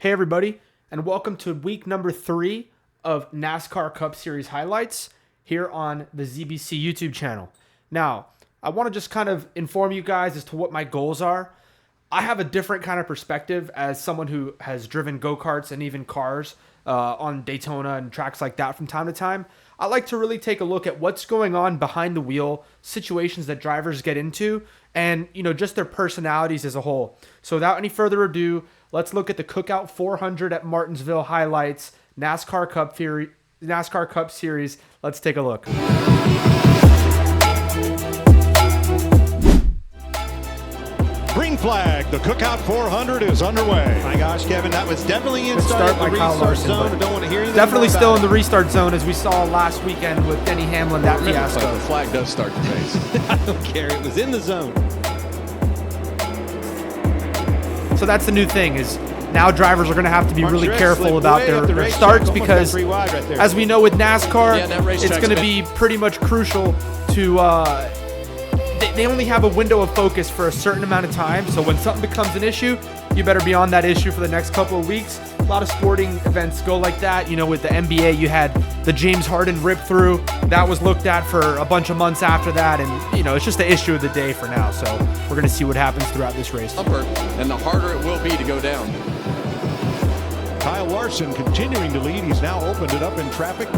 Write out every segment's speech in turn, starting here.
Hey everybody, and welcome to week number 3 of NASCAR Cup Series highlights here on the ZBC YouTube channel. Now, I want to just kind of inform you guys as to what my goals are. I have a different kind of perspective as someone who has driven go-karts and even cars on Daytona and tracks like that from time to time. I like to really take a look at what's going on behind the wheel, situations that drivers get into, and just their personalities as a whole. So without any further ado, let's look at the Cookout 400 at Martinsville highlights, NASCAR Cup Series. Let's take a look. Green flag, the Cookout 400 is underway. My gosh, Kevin, that was definitely inside the restart zone. I don't want to hear anything. Definitely still in the restart zone, as we saw last weekend with Denny Hamlin, that fiasco. The flag does start the race. I don't care. It was in the zone. So that's the new thing, is now drivers are going to have to be really careful about their starts, because as we know with NASCAR, it's going to be pretty much crucial to they only have a window of focus for a certain amount of time. So when something becomes an issue, you better be on that issue for the next couple of weeks. A lot of sporting events go like that. With the NBA, you had the James Harden rip through. That was looked at for a bunch of months after that. And, it's just the issue of the day for now. So we're going to see what happens throughout this race. And the harder it will be to go down. Kyle Larson continuing to lead. He's now opened it up in traffic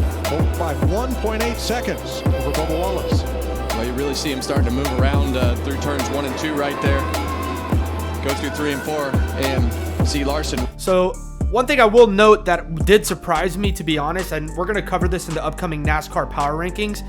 by 1.8 seconds over Bubba Wallace. Well, you really see him starting to move around through turns 1 and 2 right there. Go through 3 and 4 and see Larson. So one thing I will note that did surprise me, to be honest, and we're going to cover this in the upcoming NASCAR Power Rankings.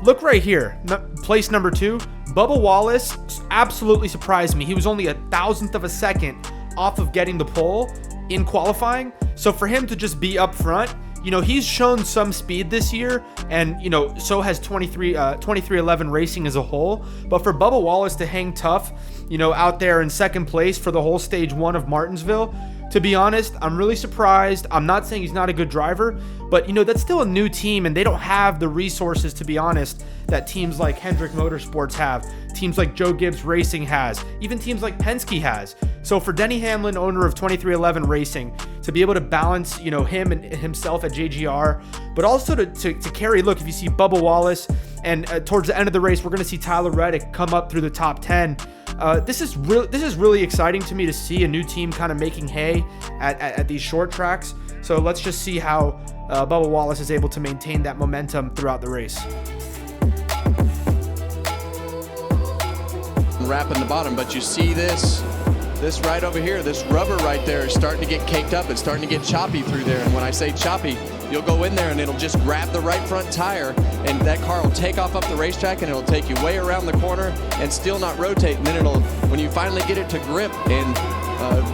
Look right here, place number 2. Bubba Wallace absolutely surprised me. He was only 1,000th of a second off of getting the pole in qualifying. So for him to just be up front, he's shown some speed this year, and so has 2311 Racing as a whole. But for Bubba Wallace to hang tough, out there in second place for the whole stage 1 of Martinsville, to be honest, I'm really surprised. I'm not saying he's not a good driver, but that's still a new team, and they don't have the resources, to be honest, that teams like Hendrick Motorsports have, teams like Joe Gibbs Racing has, even teams like Penske has. So for Denny Hamlin, owner of 2311 Racing, to be able to balance, him and himself at JGR, but also to carry, look, if you see Bubba Wallace, and towards the end of the race, we're going to see Tyler Reddick come up through the top 10. This is really exciting to me to see a new team kind of making hay at these short tracks. So let's just see how Bubba Wallace is able to maintain that momentum throughout the race. Wrapping the bottom, but you see this right over here, this rubber right there is starting to get caked up. It's starting to get choppy through there. And when I say choppy, you'll go in there and it'll just grab the right front tire, and that car will take off up the racetrack, and it'll take you way around the corner and still not rotate. And then when you finally get it to grip and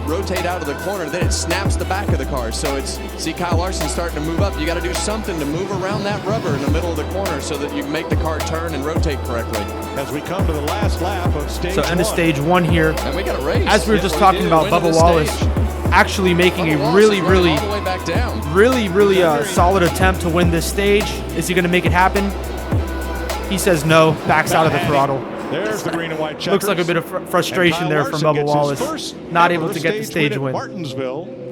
rotate out of the corner, then it snaps the back of the car. So see Kyle Larson starting to move up. You got to do something to move around that rubber in the middle of the corner so that you can make the car turn and rotate correctly. As we come to the last lap of stage 1. So end of stage 1 here. And we got a race. As we were just talking about, Bubba Wallace actually making a really solid attempt to win this stage. Is he going to make it happen? He says no, backs out of the throttle. There's the green and white checkers. Looks like a bit of frustration there from Bubba Wallace, not able to get the stage win.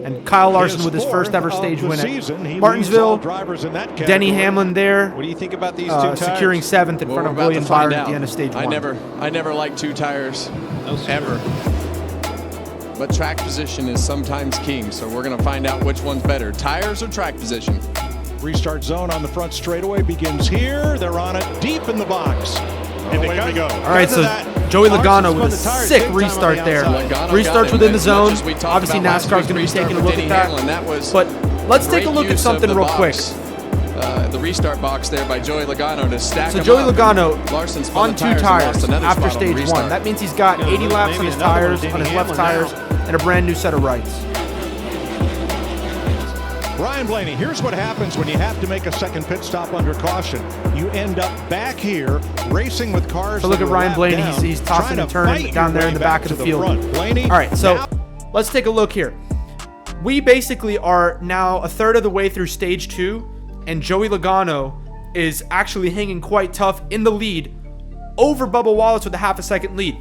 And Kyle Larson with his first ever stage win at Martinsville. Denny Hamlin there. What do you think about these two tires? Securing 7th in front of William Byron at the end of stage 1. I never liked 2 tires, ever. But track position is sometimes king, so we're going to find out which one's better, tires or track position. Restart zone on the front straightaway begins here. They're on it deep in the box. And away we go. All right, so Joey Logano with a sick restart there. Restarts within the zone. Obviously, NASCAR is going to be taking a look at that. But let's take a look at something real quick. The restart box there by Joey Logano to stack. So Joey Logano on 2 tires after stage 1. That means he's got 80 laps on his tires, on his left tires, and a brand new set of rights. Ryan Blaney, here's what happens when you have to make a second pit stop under caution. You end up back here racing with cars. So look at Ryan Blaney. He's tossing and turning down there in the back of the field. All right, so let's take a look here. We basically are now a third of the way through stage 2, and Joey Logano is actually hanging quite tough in the lead over Bubba Wallace with a half a second lead.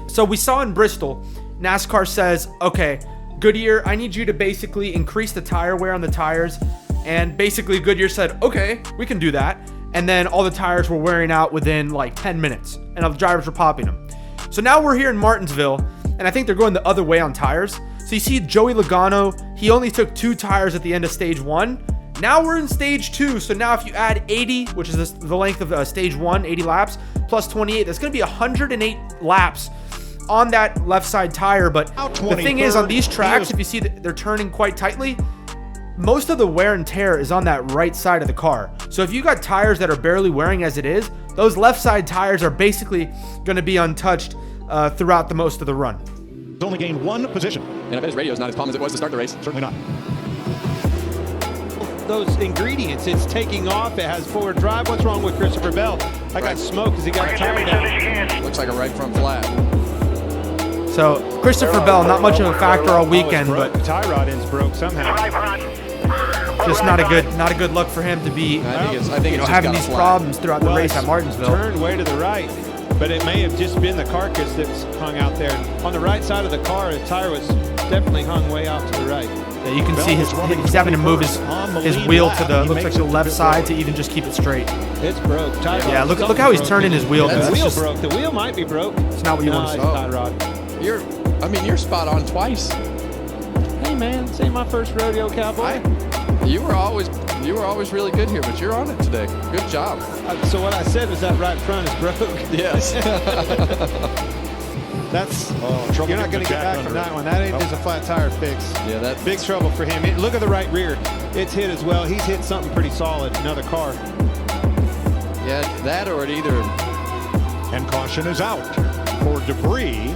So we saw in Bristol, NASCAR says, okay, Goodyear, I need you to basically increase the tire wear on the tires. And basically Goodyear said, okay, we can do that. And then all the tires were wearing out within like 10 minutes and the drivers were popping them. So now we're here in Martinsville, and I think they're going the other way on tires. So you see Joey Logano, he only took 2 tires at the end of stage 1. Now we're in stage 2. So now if you add 80, which is the length of stage 1, 80 laps, plus 28, that's going to be 108 laps on that left side tire. But the thing is, on these tracks, if you see that they're turning quite tightly, most of the wear and tear is on that right side of the car. So if you got tires that are barely wearing as it is, those left side tires are basically going to be untouched throughout the most of the run. He's only gained 1 position. And I bet his radio is not as calm as it was to start the race. Certainly not. Those ingredients, it's taking off, it has forward drive. What's wrong with Christopher Bell? I got smoked because he got a tire down. Looks like a right front flat. So Christopher Bell, not much of a factor all weekend, but the tie rod ends broke somehow. just not a good look for him to be I think it's having these problems throughout the race at Martinsville. Turned way to the right, but it may have just been the carcass that's hung out there. On the right side of the car, the tire was definitely hung way out to the right. Yeah, you can see he's having to move his wheel to the looks like the left side to even just keep it straight. It's broke. Yeah, look how he's turning his wheel. The wheel broke. The wheel might be broke. It's not what you want to see. Tie rod. You're spot on twice. Hey man, this ain't my first rodeo, cowboy. You were always really good here, but you're on it today. Good job. So what I said was that right front is broke. Yes. That's you're not going to get back from that one. That ain't just a flat tire fix. Yeah, that's big trouble for him. Look at the right rear. It's hit as well. He's hit something pretty solid. Another car. Yeah, that or it either. And caution is out for debris.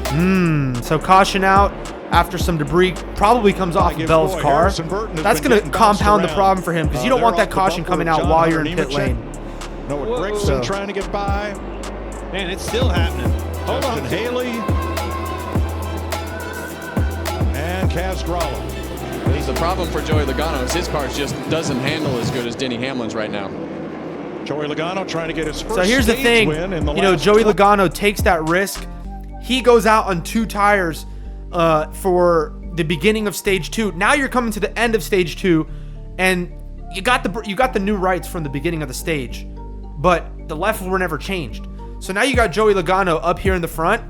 So caution out after some debris probably comes off of Bell's car. That's going to compound the problem for him because you don't want that caution coming out while you're in pit lane. Noah Gragson trying to get by. Man, it's still happening. Hold on. Haley and Kaz Gralla. The problem for Joey Logano is his car just doesn't handle as good as Denny Hamlin's right now. Joey Logano trying to get his first So here's the thing, Joey Logano takes that risk. He goes out on 2 tires for the beginning of stage 2. Now you're coming to the end of stage 2, and you got the new rights from the beginning of the stage, but the left were never changed. So now you got Joey Logano up here in the front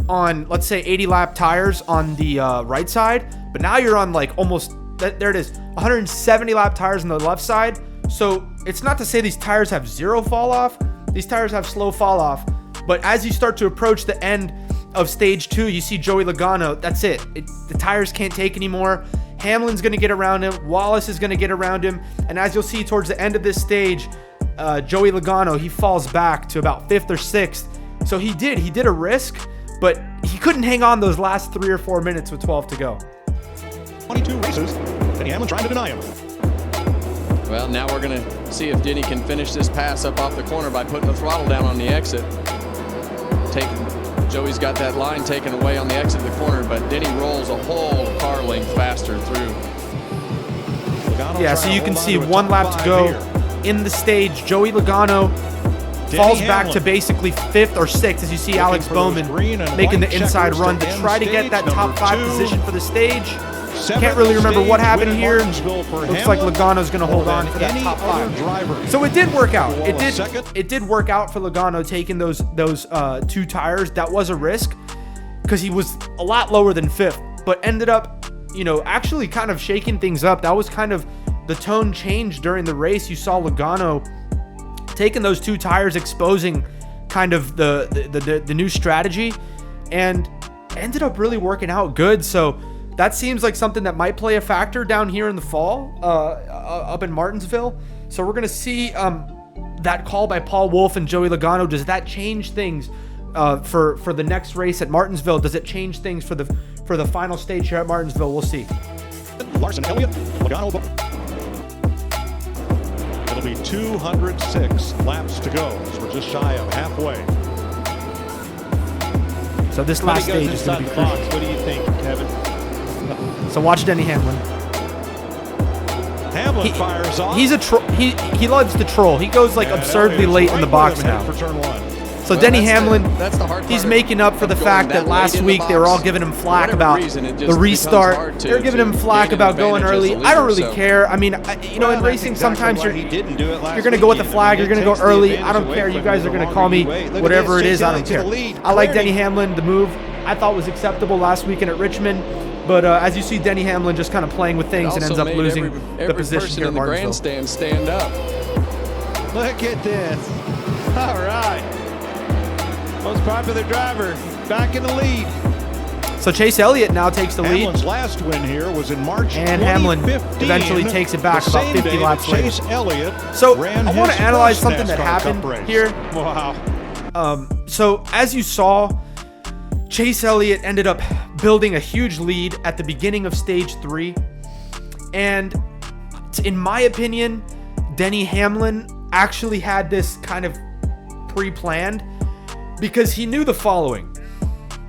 on, let's say, 80 lap tires on the right side, but now you're on like almost there it is, 170 lap tires on the left side. So it's not to say these tires have zero fall off. These tires have slow fall off. But as you start to approach the end of stage 2, you see Joey Logano. That's it. The tires can't take anymore. Hamlin's going to get around him. Wallace is going to get around him. And as you'll see towards the end of this stage, Joey Logano, he falls back to about 5th or 6th. So he did a risk, but he couldn't hang on those last 3 or 4 minutes with 12 to go. 22 races. Denny Hamlin trying to deny him. Well, now we're going to see if Denny can finish this pass up off the corner by putting the throttle down on the exit. Joey's got that line taken away on the exit of the corner, but Denny rolls a whole car length faster through. Yeah, so you can see 1 lap to go in the stage. Joey Logano falls back to basically 5th or 6th as you see Alex Bowman making the inside run to try to get that top 5 position for the stage. Can't really remember what happened here. Looks like Logano's going to hold on for that top 5. So it did work out. It did work out for Logano taking those 2 tires. That was a risk because he was a lot lower than 5th, but ended up, actually kind of shaking things up. That was kind of the tone change during the race. You saw Logano taking those 2 tires, exposing kind of the new strategy, and ended up really working out good. So that seems like something that might play a factor down here in the fall, up in Martinsville. So we're going to see that call by Paul Wolfe and Joey Logano. Does that change things for the next race at Martinsville? Does it change things for the final stage here at Martinsville? We'll see. Larson, Elliott, Logano. It'll be 206 laps to go. So we're just shy of halfway. So this last stage is going to be crucial. What do you think, Kevin? So watch Denny Hamlin. Hamlin fires off. He's a he loves to troll. He goes like absurdly late in the box now. For turn 1. So Well, Denny that's Hamlin, that's the hard he's part making up for of the going fact that late last in the week they were box. all giving him flack For about whatever reason, it just the becomes restart. hard They're giving him to flack gain an about going advantage as early. a I don't leader, really so- care. I mean, you know, in Well, racing, that's exactly sometimes why you're he didn't do it last going to go with the weekend. flag. I mean, You're going to it go takes the early. I advantage don't away care. You from guys the are going to longer call me you wait. Look at whatever this, it is. Chase I don't Elliott to care. the lead, I like clearing Denny it. Hamlin. The move I thought was acceptable last weekend at Richmond. But as you see, Denny Hamlin just kind of playing with things and ends Also up made losing every the position person here at in the Martinsville. grandstand stand up. Look at this. All right. Most popular driver back in the lead. So Chase Elliott now takes the lead. Hamlin's last win here was in March And Hamlin 2015, eventually takes it back the about same 50 day that laps later. Chase Elliott So ran I want his to analyze first something that NASCAR happened Cup race. here. Wow. So as you saw, Chase Elliott ended up building a huge lead at the beginning of stage 3. And in my opinion, Denny Hamlin actually had this kind of pre-planned because he knew the following.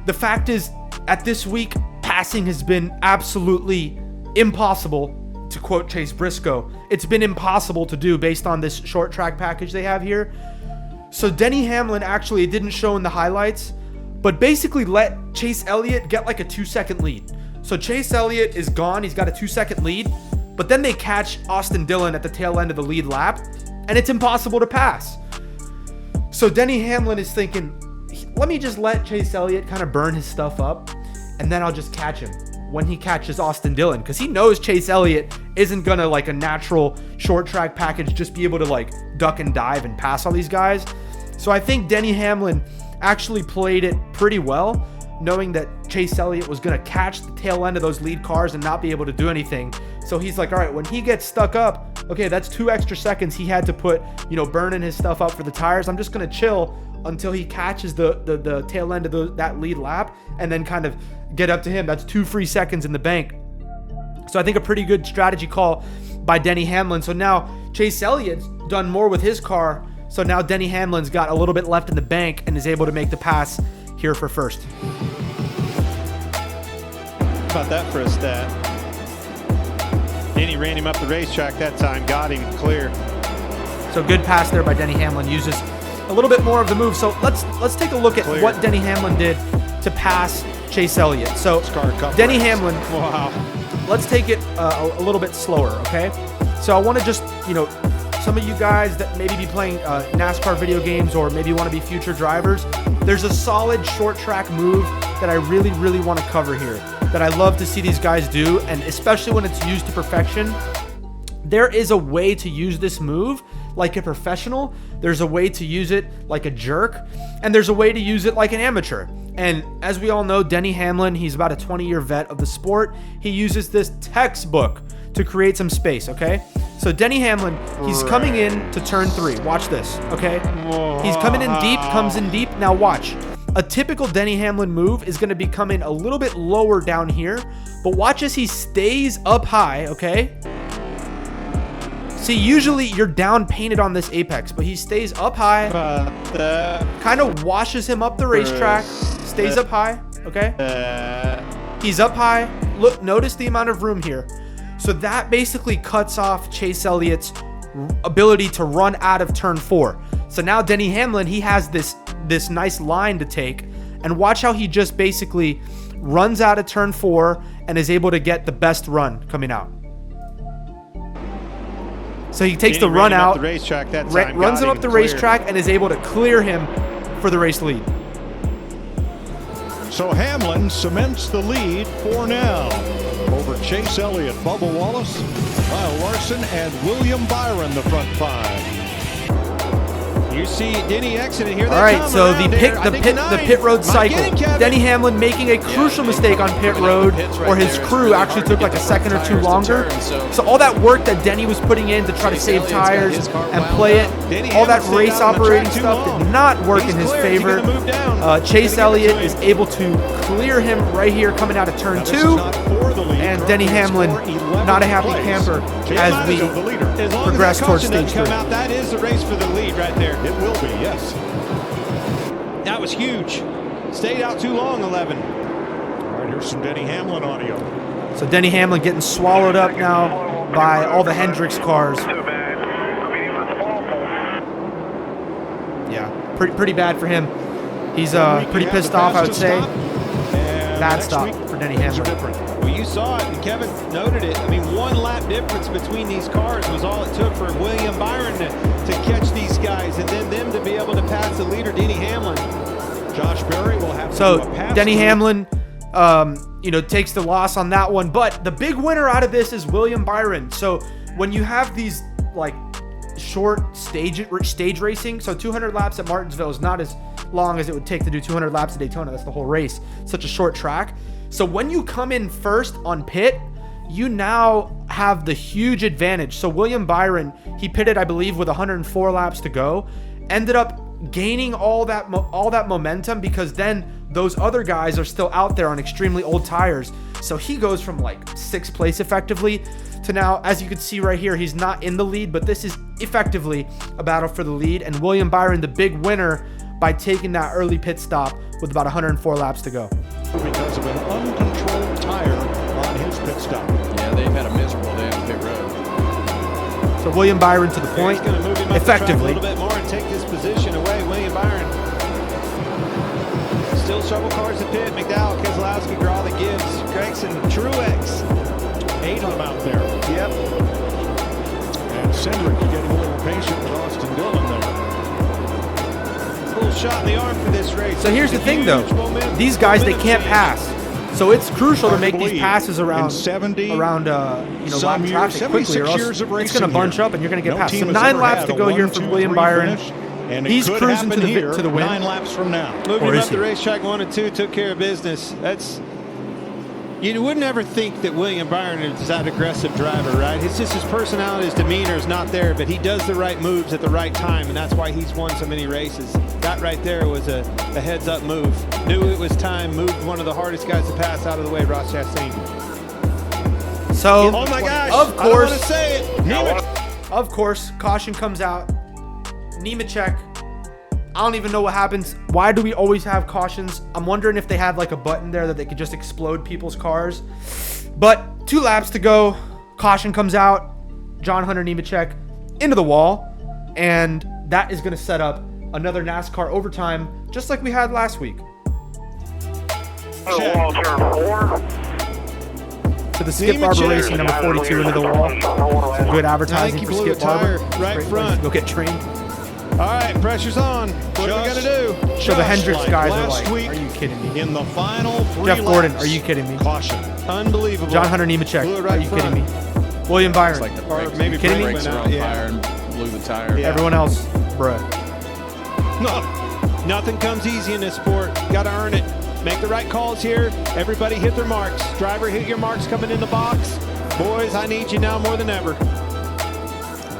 The fact is, at this week, passing has been absolutely impossible, to quote Chase Briscoe. It's been impossible to do based on this short track package they have here. So Denny Hamlin actually, it didn't show in the highlights, but basically let Chase Elliott get like a 2-second lead. So Chase Elliott is gone. He's got a 2-second lead, but then they catch Austin Dillon at the tail end of the lead lap, and it's impossible to pass. So Denny Hamlin is thinking, let me just let Chase Elliott kind of burn his stuff up, and then I'll just catch him when he catches Austin Dillon, because he knows Chase Elliott isn't gonna, like a natural short track package, just be able to like duck and dive and pass all these guys. So I think Denny Hamlin actually played it pretty well, knowing that Chase Elliott was gonna catch the tail end of those lead cars and not be able to do anything. So he's like, all right, when he gets stuck up, okay, that's 2 extra seconds he had to put, you know, burning his stuff up for the tires. I'm just gonna chill until he catches the tail end of that lead lap and then kind of get up to him. That's 2 free seconds in the bank. So I think a pretty good strategy call by Denny Hamlin. So now Chase Elliott's done more with his car. So now Denny Hamlin's got a little bit left in the bank and is able to make the pass here for first. How about that for a stat? Denny ran him up the racetrack that time, got him clear. So good pass there by Denny Hamlin. Uses a little bit more of the move. So let's take a look at Clear. what Denny Hamlin did to pass Chase Elliott. So NASCAR Cup Denny race. Hamlin, Wow. let's take it a little bit slower, okay? So I want to just, you know, some of you guys that maybe be playing NASCAR video games or maybe want to be future drivers, there's a solid short track move that I really, really want to cover here that I love to see these guys do, and especially when it's used to perfection. There is a way to use this move like a professional. There's a way to use it like a jerk, and there's a way to use it like an amateur. And as we all know, Denny Hamlin, he's about a 20-year vet of the sport. He uses this textbook to create some space, okay? So Denny Hamlin, he's coming in to turn 3. Watch this, okay? He's coming in deep, comes in deep. Now watch. A typical Denny Hamlin move is going to be coming a little bit lower down here, but watch as he stays up high, okay? See, usually you're down painted on this apex, but he stays up high, kind of washes him up the racetrack, stays up high, okay? He's up high. Look, notice the amount of room here. So that basically cuts off Chase Elliott's ability to run out of turn 4. So now Denny Hamlin, he has this nice line to take, and watch how he just basically runs out of turn 4 and is able to get the best run coming out. So he takes the run out, runs him up the racetrack, and is able to clear him for the race lead. So Hamlin cements the lead for now over Chase Elliott, Bubba Wallace, Kyle Larson, and William Byron, the front 5. You see Denny exiting here. All right, so the pit road cycle. Denny Hamlin making a crucial mistake on pit road, or his crew actually took like a second or 2 longer. So all that work that Denny was putting in to try to save tires and play it, all that race operating stuff did not work in his favor. Chase Elliott is able to clear him right here coming out of turn 2, and Denny Hamlin not a happy camper as we progress towards stage 3. That is the race for the lead right there. It will be, yes. That was huge. Stayed out too long, 11. All right, here's some Denny Hamlin audio. So Denny Hamlin getting swallowed up now by all the Hendricks cars. Yeah, pretty bad for him. He's pretty pissed off, I would say. Bad stop for Denny Hamlin. Well, you saw it, and Kevin noted it. I mean, 1 lap difference between these cars was all it took for William Byron to catch these guys, and then them to be able to pass the leader, Denny Hamlin. Josh Berry will have to So do a pass Denny through. Hamlin, takes the loss on that one. But the big winner out of this is William Byron. So when you have these like short stage racing, so 200 laps at Martinsville is not as long as it would take to do 200 laps at Daytona. That's the whole race. Such a short track. So when you come in first on pit, you now have the huge advantage. So William Byron, he pitted, I believe, with 104 laps to go, ended up gaining all that momentum because then those other guys are still out there on extremely old tires. So he goes from like 6th place effectively to now, as you can see right here, he's not in the lead, but this is effectively a battle for the lead. And William Byron, the big winner, by taking that early pit stop with about 104 laps to go. Because of an uncontrolled tire on his pit stop. Yeah, they've had a miserable day on pit road. So William Byron to the point, He's going to move him up effectively. the track a little bit more and take this position away. William Byron. Still several cars to pit. McDowell, Keselowski, Grawley, Gibbs, Gregson, Truex. 8 of them out there. Yep. And Hendrick getting a little patient with Austin Dillon there. Little shot in the arm for this race. So here's the thing though, these guys, they can't pass. So it's crucial to make these passes around lap traffic quickly, or else it's going to bunch up and you're going to get passed. So 9 laps to go here for William Byron. He's cruising to the win. 9 laps from now. Moving up the racetrack 1 and 2, took care of business. You would never think that William Byron is that aggressive driver, right? It's just his personality, his demeanor is not there, but he does the right moves at the right time, and that's why he's won so many races. That right there was a heads-up move. Knew it was time, moved one of the hardest guys to pass out of the way, Ross Chastain. So, oh my gosh, of course, I don't want to say it. Of course, caution comes out. Nemechek, I don't even know what happens. Why do we always have cautions? I'm wondering if they have like a button there that they could just explode people's cars. But 2 laps to go. Caution comes out. John Hunter Nemechek into the wall. And that is going to set up another NASCAR overtime, just like we had last week. To the Skip Barber Racing, number 42, into the wall. Some good advertising for Skip Barber. Right front. Go get trained. All right, pressure's on. What are we going to do? So the Hendricks guys are like, are you kidding me? In the final 3 Jeff Gordon, laps. are you kidding me? Caution. Unbelievable. John Hunter Nemechek, Right are you kidding me? William Byron, It's like the Or brakes, maybe kidding me? brakes are on fire and blew the tire. Yeah. everyone else, bruh. No, nothing comes easy in this sport. Got to earn it. Make the right calls here. Everybody hit their marks. Driver, hit your marks coming in the box. Boys, I need you now more than ever.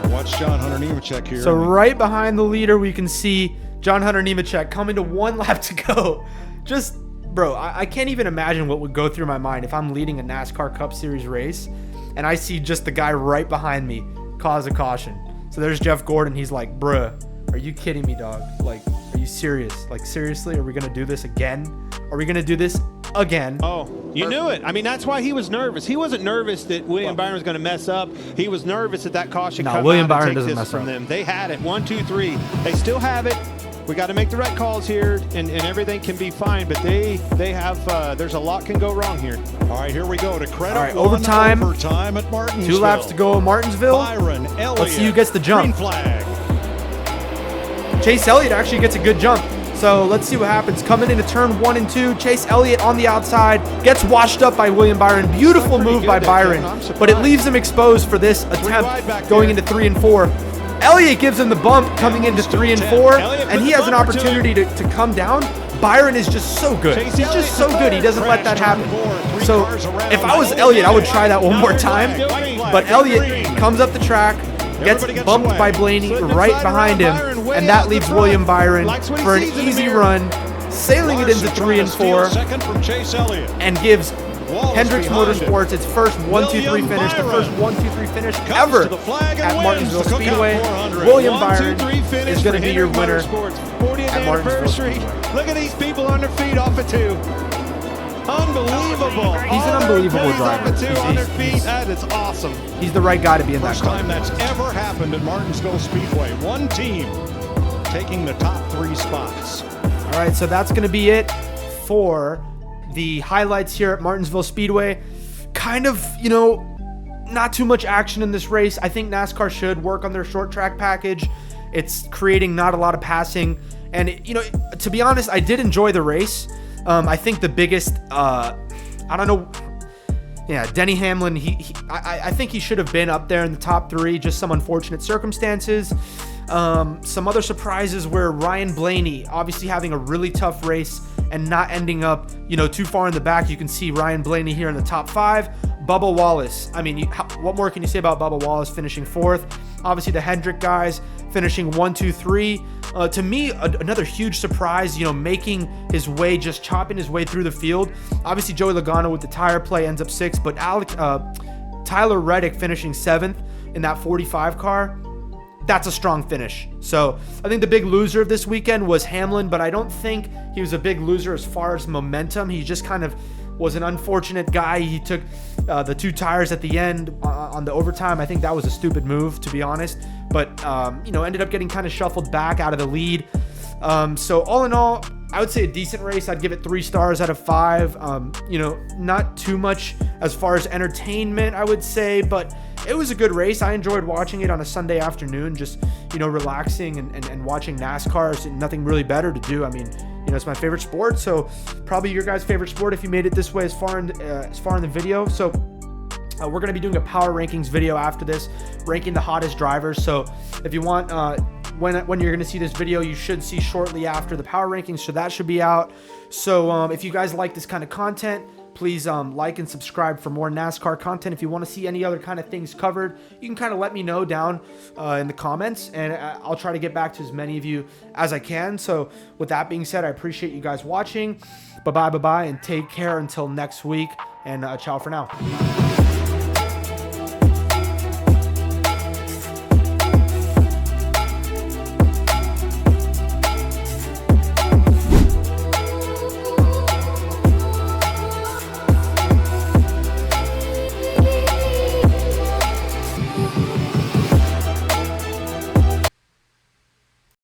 Watch John Hunter Nemechek here. So right behind the leader, we can see John Hunter Nemechek coming to 1 lap to go. Just, bro, I can't even imagine what would go through my mind if I'm leading a NASCAR Cup Series race and I see just the guy right behind me cause a caution. So there's Jeff Gordon. He's like, bruh, are you kidding me, dog? Like, are you serious? Like, seriously, are we going to do this again? Are we going to do this again? Oh, you knew it. I mean, that's why he was nervous. He wasn't nervous that William Byron was going to mess up. He was nervous that caution No, come William out Byron and take doesn't this mess from up. them. They had it. 1, 2, 3. They still have it. We got to make the right calls here, and everything can be fine. But they have there's a lot can go wrong here. All right, here we go to credit. All right, overtime at overtime Martinsville. 2 laps to go at Martinsville. Byron Elliott. Let's see who gets the jump. Green flag. Chase Elliott actually gets a good jump. So let's see what happens. Coming into turn 1 and 2, Chase Elliott on the outside gets washed up by William Byron. Beautiful move by Byron, but it leaves him exposed for this attempt going into 3 and 4. Elliott gives him the bump coming into 3 and 4, and he has an opportunity to come down. Byron is just so good. He's just so good. He doesn't let that happen. So if I was Elliott, I would try that one more time. But Elliott comes up the track, gets bumped by Blaney right behind him, and that leaves William Byron for an easy run, sailing it into 3 and 4, and gives Hendrick Motorsports its first 1-2-3 finish, the first 1-2-3 finish ever at Martinsville Speedway. William Byron is going to be your winner at Martinsville Speedway. Look at these people on their feet off of 2. Unbelievable. He's an unbelievable driver. Off of 2 on their feet. That is awesome. He's the right guy to be in that First car. time that's ever happened at Martinsville Speedway. One team taking the top 3 spots. All right, so that's going to be it for the highlights here at Martinsville Speedway. Kind of, not too much action in this race. I think NASCAR should work on their short track package. It's creating not a lot of passing. And, to be honest, I did enjoy the race. I think the biggest, Denny Hamlin, I think he should have been up there in the top 3, just some unfortunate circumstances. Some other surprises were Ryan Blaney obviously having a really tough race and not ending up, too far in the back. You can see Ryan Blaney here in the top 5. Bubba Wallace. I mean, what more can you say about Bubba Wallace finishing 4th? Obviously, the Hendrick guys finishing 1, 2, 3. To me, another huge surprise, making his way, just chopping his way through the field. Obviously, Joey Logano with the tire play ends up 6th, but Tyler Reddick finishing 7th in that 45 car. That's a strong finish. So I think the big loser of this weekend was Hamlin, but I don't think he was a big loser as far as momentum. He just kind of was an unfortunate guy. He took the 2 tires at the end on the overtime. I think that was a stupid move, to be honest. But, ended up getting kind of shuffled back out of the lead. So all in all, I would say a decent race. I'd give it 3 stars out of 5. Not too much as far as entertainment, I would say, but it was a good race. I enjoyed watching it on a Sunday afternoon, just, relaxing and watching NASCAR. So nothing really better to do. I mean, it's my favorite sport, so probably your guys' favorite sport if you made it this way as far in the video. So we're going to be doing a power rankings video after this, ranking the hottest drivers. So if you want, when you're going to see this video, you should see shortly after the power rankings, so that should be out. So if you guys like this kind of content, please like and subscribe for more NASCAR content. If you want to see any other kind of things covered, you can kind of let me know down in the comments, and I'll try to get back to as many of you as I can. So with that being said, I appreciate you guys watching. Bye-bye, and take care until next week, and ciao for now.